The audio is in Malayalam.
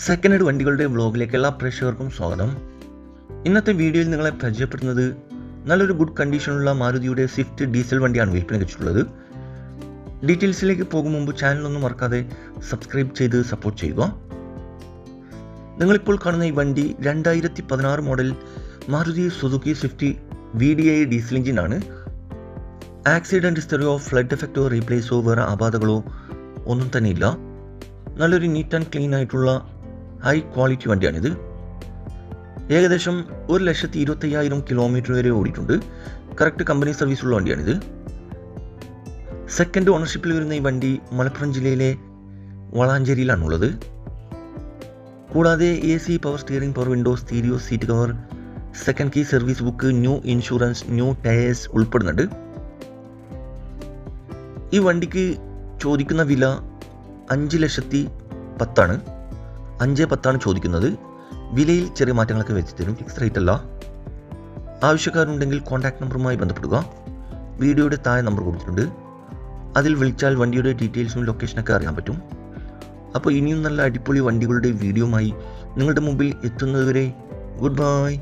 സെക്കൻഡ് ഹാൻഡ് വണ്ടികളുടെ വ്ലോഗിലേക്ക് എല്ലാ പ്രേക്ഷകർക്കും സ്വാഗതം. ഇന്നത്തെ വീഡിയോയിൽ നിങ്ങളെ പരിചയപ്പെടുന്നത് നല്ലൊരു ഗുഡ് കണ്ടീഷനുള്ള മാരുതിയുടെ സ്വിഫ്റ്റ് ഡീസൽ വണ്ടിയാണ് വിൽപ്പന വെച്ചിട്ടുള്ളത്. ഡീറ്റെയിൽസിലേക്ക് പോകും മുമ്പ് ചാനലൊന്നും മറക്കാതെ സബ്സ്ക്രൈബ് ചെയ്ത് സപ്പോർട്ട് ചെയ്യുക. നിങ്ങളിപ്പോൾ കാണുന്ന ഈ വണ്ടി 2016 model Maruti Suzuki Swift VDI diesel എഞ്ചിനാണ്. ആക്സിഡൻറ്റ് ഹിസ്റ്ററിയോ ഫ്ലഡ് എഫക്റ്റോ റീപ്ലേസോ വേറെ ആപാതകളോ ഒന്നും തന്നെ ഇല്ല. നല്ലൊരു നീറ്റ് ആൻഡ് ക്ലീൻ ആയിട്ടുള്ള ഹൈ ക്വാളിറ്റി വണ്ടിയാണിത്. ഏകദേശം 1,25,000 കിലോമീറ്റർ വരെ ഓടിയിട്ടുണ്ട്. കറക്റ്റ് കമ്പനി സർവീസുള്ള വണ്ടിയാണിത്. സെക്കൻഡ് ഓണർഷിപ്പിൽ വരുന്ന ഈ വണ്ടി മലപ്പുറം ജില്ലയിലെ വളാഞ്ചേരിയിലാണുള്ളത്. കൂടാതെ AC, power steering, power window, stereo, seat cover, second key, service book, new insurance, new tyres ഉൾപ്പെടുന്നുണ്ട്. ഈ വണ്ടിക്ക് ചോദിക്കുന്ന വില 5,10,000 5,10,000 ചോദിക്കുന്നത്. വിലയിൽ ചെറിയ മാറ്റങ്ങളൊക്കെ വെച്ച് തരും, ഫിക്സ് റേറ്റ് അല്ല. ആവശ്യക്കാരുണ്ടെങ്കിൽ കോൺടാക്ട് നമ്പറുമായി ബന്ധപ്പെടുക. വീഡിയോയുടെ താഴെ നമ്പർ കൊടുത്തിട്ടുണ്ട്, അതിൽ വിളിച്ചാൽ വണ്ടിയുടെ ഡീറ്റെയിൽസും ലൊക്കേഷനൊക്കെ അറിയാൻ പറ്റും. അപ്പോൾ ഇനിയും നല്ല അടിപൊളി വണ്ടികളുടെ വീഡിയോയുമായി നിങ്ങളുടെ മുമ്പിൽ എത്തുന്നതുവരെ ഗുഡ് ബൈ.